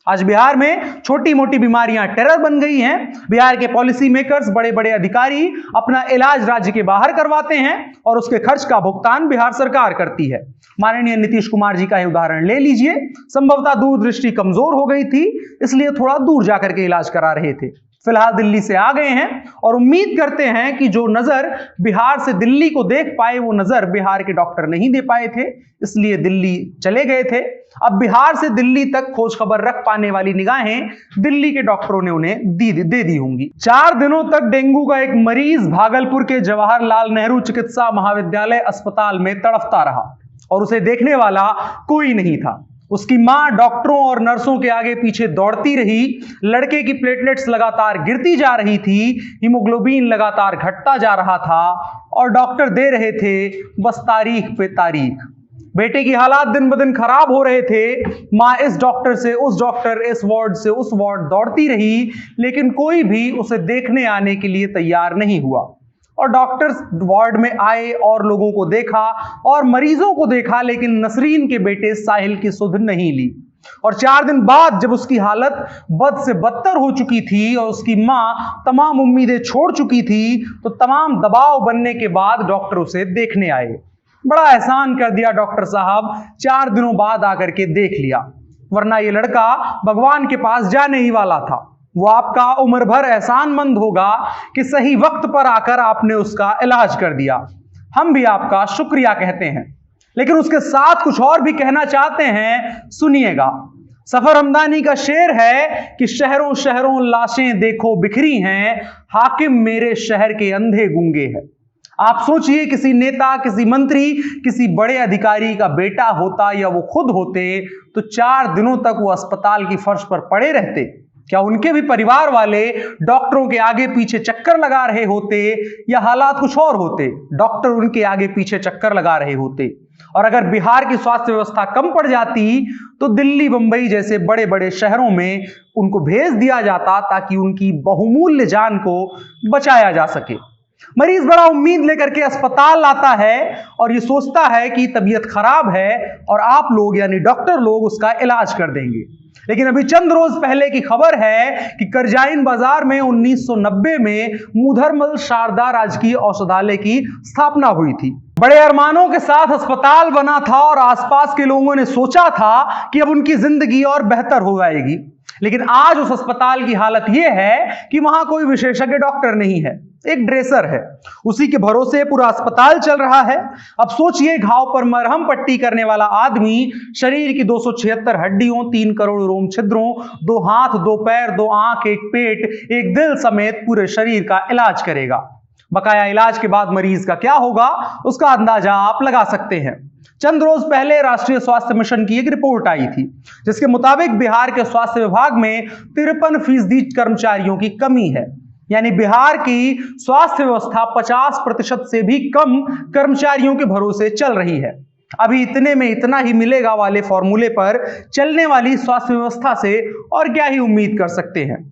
आज बिहार में छोटी मोटी बीमारियां टेरर बन गई हैं। बिहार के पॉलिसी मेकर्स, बड़े बड़े अधिकारी अपना इलाज राज्य के बाहर करवाते हैं और उसके खर्च का भुगतान बिहार सरकार करती है। माननीय नीतीश कुमार जी का ही उदाहरण ले लीजिए। संभवतः दूरदृष्टि कमजोर हो गई थी, इसलिए थोड़ा दूर जाकर के इलाज करा रहे थे। फिलहाल दिल्ली से आ गए हैं और उम्मीद करते हैं कि जो नजर बिहार से दिल्ली को देख पाए वो नजर बिहार के डॉक्टर नहीं दे पाए थे, इसलिए दिल्ली चले गए थे। अब बिहार से दिल्ली तक खोज खबर रख पाने वाली निगाहें दिल्ली के डॉक्टरों ने उन्हें दे दी होंगी। 4 दिनों तक डेंगू का एक मरीज भागलपुर के जवाहरलाल नेहरू चिकित्सा महाविद्यालय अस्पताल में तड़फता रहा और उसे देखने वाला कोई नहीं था। उसकी मां डॉक्टरों और नर्सों के आगे पीछे दौड़ती रही। लड़के की प्लेटलेट्स लगातार गिरती जा रही थी, हीमोग्लोबिन लगातार घटता जा रहा था और डॉक्टर दे रहे थे बस तारीख पे तारीख। बेटे की हालात दिन ब दिन खराब हो रहे थे। मां इस डॉक्टर से उस डॉक्टर, इस वार्ड से उस वार्ड दौड़ती रही, लेकिन कोई भी उसे देखने आने के लिए तैयार नहीं हुआ। और डॉक्टर्स वार्ड में आए और लोगों को देखा और मरीजों को देखा, लेकिन नसरीन के बेटे साहिल की सुध नहीं ली। और 4 दिन बाद जब उसकी हालत बद से बदतर हो चुकी थी और उसकी मां तमाम उम्मीदें छोड़ चुकी थी, तो तमाम दबाव बनने के बाद डॉक्टर उसे देखने आए। बड़ा एहसान कर दिया डॉक्टर साहब, 4 दिनों बाद आकर के देख लिया, वरना ये लड़का भगवान के पास जाने ही वाला था। वो आपका उम्र भर एहसानमंद होगा कि सही वक्त पर आकर आपने उसका इलाज कर दिया। हम भी आपका शुक्रिया कहते हैं, लेकिन उसके साथ कुछ और भी कहना चाहते हैं। सुनिएगा। सफर हमदानी का शेर है कि शहरों शहरों लाशें देखो बिखरी हैं, हाकिम मेरे शहर के अंधे गूंगे हैं। आप सोचिए, किसी नेता, किसी मंत्री, किसी बड़े अधिकारी का बेटा होता या वो खुद होते तो 4 दिनों तक वो अस्पताल की फर्श पर पड़े रहते। क्या उनके भी परिवार वाले डॉक्टरों के आगे पीछे चक्कर लगा रहे होते या हालात कुछ और होते? डॉक्टर उनके आगे पीछे चक्कर लगा रहे होते। और अगर बिहार की स्वास्थ्य व्यवस्था कम पड़ जाती तो दिल्ली, बंबई जैसे बड़े बड़े शहरों में उनको भेज दिया जाता ताकि उनकी बहुमूल्य जान को बचाया जा सके। मरीज बड़ा उम्मीद लेकर के अस्पताल आता है और ये सोचता है कि तबीयत खराब है और आप लोग यानी डॉक्टर लोग उसका इलाज कर देंगे। लेकिन अभी चंद रोज पहले की खबर है कि करजाइन बाजार में 1990 में मुधरमल शारदा राजकीय औषधालय की स्थापना हुई थी। बड़े अरमानों के साथ अस्पताल बना था और आसपास के लोगों ने सोचा था कि अब उनकी जिंदगी और बेहतर हो जाएगी। लेकिन आज उस अस्पताल की हालत यह है कि वहां कोई विशेषज्ञ डॉक्टर नहीं है, एक ड्रेसर है, उसी के भरोसे पूरा अस्पताल चल रहा है। अब सोचिए, घाव पर मरहम पट्टी करने वाला आदमी शरीर की 276 हड्डियों, 3 करोड़ रोम छिद्रों, 2 हाथ, 2 पैर, 2 आंख, 1 पेट, 1 दिल समेत पूरे शरीर का इलाज करेगा। बकाया इलाज के बाद मरीज का क्या होगा, उसका अंदाजा आप लगा सकते हैं। चंद रोज पहले राष्ट्रीय स्वास्थ्य मिशन की एक रिपोर्ट आई थी, जिसके मुताबिक बिहार के स्वास्थ्य विभाग में 53% कर्मचारियों की कमी है। यानी बिहार की स्वास्थ्य व्यवस्था 50% से भी कम कर्मचारियों के भरोसे चल रही है। अभी इतने में इतना ही मिलेगा वाले फॉर्मूले पर चलने वाली स्वास्थ्य व्यवस्था से और क्या ही उम्मीद कर सकते हैं।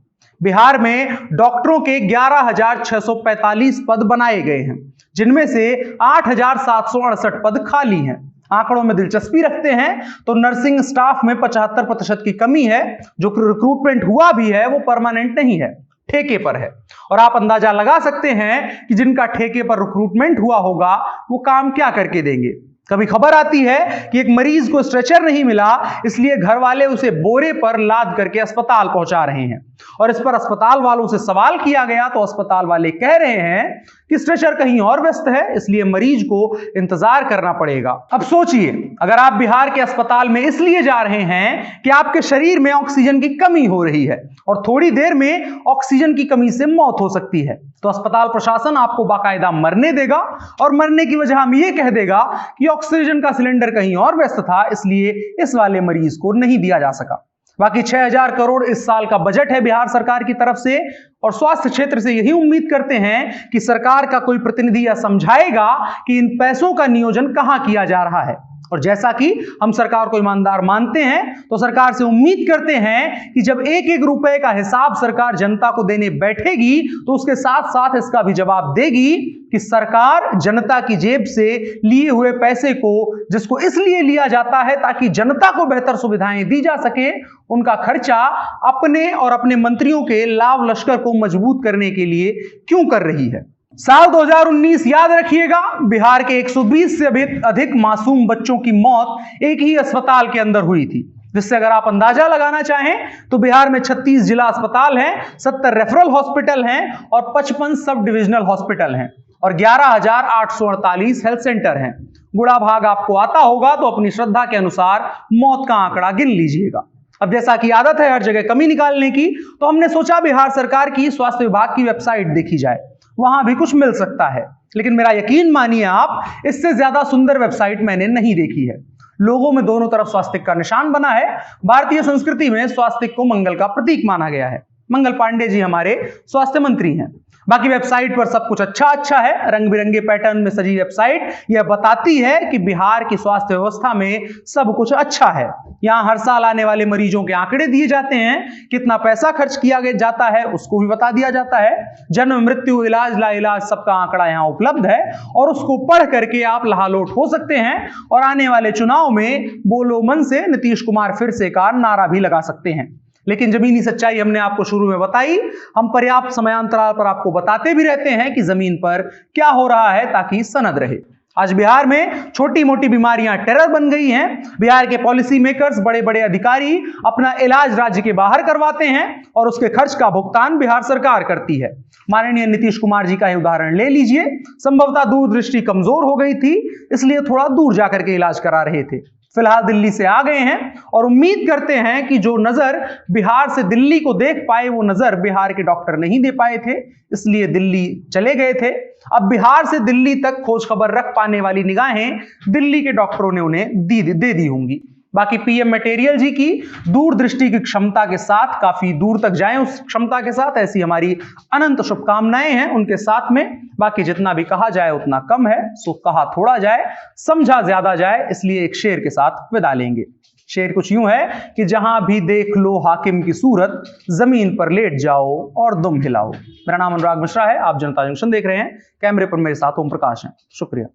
बिहार में डॉक्टरों के 11,645 पद बनाए गए हैं, जिनमें से 8,768 पद खाली हैं। आंकड़ों में दिलचस्पी रखते हैं तो नर्सिंग स्टाफ में 75% की कमी है। जो रिक्रूटमेंट हुआ भी है वो परमानेंट नहीं है, ठेके पर है। और आप अंदाजा लगा सकते हैं कि जिनका ठेके पर रिक्रूटमेंट हुआ होगा वो काम क्या करके देंगे। कभी खबर आती है कि एक मरीज को स्ट्रेचर नहीं मिला, इसलिए घर वाले उसे बोरे पर लाद करके अस्पताल पहुंचा रहे हैं। और इस पर अस्पताल वालों से सवाल किया गया तो अस्पताल वाले कह रहे हैं कि स्ट्रेचर कहीं और व्यस्त है, इसलिए मरीज को इंतजार करना पड़ेगा। अब सोचिए, अगर आप बिहार के अस्पताल में इसलिए जा रहे हैं कि आपके शरीर में ऑक्सीजन की कमी हो रही है और थोड़ी देर में ऑक्सीजन की कमी से मौत हो सकती है, तो अस्पताल प्रशासन आपको बाकायदा मरने देगा और मरने की वजह हम ये कह देगा कि ऑक्सीजन का सिलेंडर कहीं और व्यस्त था, इसलिए इस वाले मरीज को नहीं दिया जा सका। बाकी 6,000 करोड़ इस साल का बजट है बिहार सरकार की तरफ से, और स्वास्थ्य क्षेत्र से यही उम्मीद करते हैं कि सरकार का कोई प्रतिनिधि यह समझाएगा कि इन पैसों का नियोजन कहां किया जा रहा है। और जैसा कि हम सरकार को ईमानदार मानते हैं तो सरकार से उम्मीद करते हैं कि जब एक एक रुपए का हिसाब सरकार जनता को देने बैठेगी तो उसके साथ साथ इसका भी जवाब देगी कि सरकार जनता की जेब से लिए हुए पैसे को, जिसको इसलिए लिया जाता है ताकि जनता को बेहतर सुविधाएं दी जा सके, उनका खर्चा अपने और अपने मंत्रियों के लाभ लश्कर को मजबूत करने के लिए क्यों कर रही है। साल 2019 याद रखिएगा, बिहार के 120 से अधिक मासूम बच्चों की मौत एक ही अस्पताल के अंदर हुई थी, जिससे अगर आप अंदाजा लगाना चाहें तो बिहार में 36 जिला अस्पताल हैं, 70 रेफरल हॉस्पिटल हैं और 55 सब डिविजनल हॉस्पिटल हैं और 11,848 हेल्थ सेंटर हैं। गुणा भाग आपको आता होगा तो अपनी श्रद्धा के अनुसार मौत का आंकड़ा गिन लीजिएगा। अब जैसा कि आदत है हर जगह कमी निकालने की, तो हमने सोचा बिहार सरकार की स्वास्थ्य विभाग की वेबसाइट देखी जाए, वहां भी कुछ मिल सकता है। लेकिन मेरा यकीन मानिए आप, इससे ज्यादा सुंदर वेबसाइट मैंने नहीं देखी है। लोगों में दोनों तरफ स्वास्तिक का निशान बना है। भारतीय संस्कृति में स्वास्तिक को मंगल का प्रतीक माना गया है। मंगल पांडे जी हमारे स्वास्थ्य मंत्री हैं। बाकी वेबसाइट पर सब कुछ अच्छा है। रंग बिरंगे पैटर्न में सजी वेबसाइट यह बताती है कि बिहार की स्वास्थ्य व्यवस्था में सब कुछ अच्छा है। यहाँ हर साल आने वाले मरीजों के आंकड़े दिए जाते हैं, कितना पैसा खर्च किया जाता है उसको भी बता दिया जाता है। जन्म, मृत्यु, इलाज, लाइलाज सबका आंकड़ा यहाँ उपलब्ध है और उसको पढ़ करके आप लहालोट हो सकते हैं और आने वाले चुनाव में बोलो मन से नीतीश कुमार फिर से का नारा भी लगा सकते हैं। लेकिन जमीनी सच्चाई हमने आपको शुरू में बताई। हम पर्याप्त समयांतराल पर आपको बताते भी रहते हैं कि जमीन पर क्या हो रहा है ताकि सनद रहे। आज बिहार में छोटी मोटी बीमारियां टेरर बन गई हैं। बिहार के पॉलिसी मेकर्स, बड़े बड़े अधिकारी अपना इलाज राज्य के बाहर करवाते हैं और उसके खर्च का भुगतान बिहार सरकार करती है। माननीय नीतीश कुमार जी का ही उदाहरण ले लीजिए। संभवतः दूरदृष्टि कमजोर हो गई थी, इसलिए थोड़ा दूर जाकर के इलाज करा रहे थे। फिलहाल दिल्ली से आ गए हैं और उम्मीद करते हैं कि जो नजर बिहार से दिल्ली को देख पाए वो नजर बिहार के डॉक्टर नहीं दे पाए थे, इसलिए दिल्ली चले गए थे। अब बिहार से दिल्ली तक खोज खबर रख पाने वाली निगाहें दिल्ली के डॉक्टरों ने उन्हें दे दी होंगी। बाकी पीएम मटेरियल जी की दूरदृष्टि की क्षमता के साथ काफी दूर तक जाएं, उस क्षमता के साथ, ऐसी हमारी अनंत शुभकामनाएं हैं उनके साथ में। बाकी जितना भी कहा जाए उतना कम है, सो कहा थोड़ा जाए, समझा ज्यादा जाए, इसलिए एक शेर के साथ विदा लेंगे। शेर कुछ यूं है कि जहां भी देख लो हाकिम की सूरत, जमीन पर लेट जाओ और दुम हिलाओ। मेरा नाम अनुराग मिश्रा है, आप जनता जंक्शन देख रहे हैं। कैमरे पर मेरे साथ ओम प्रकाश हैं। शुक्रिया।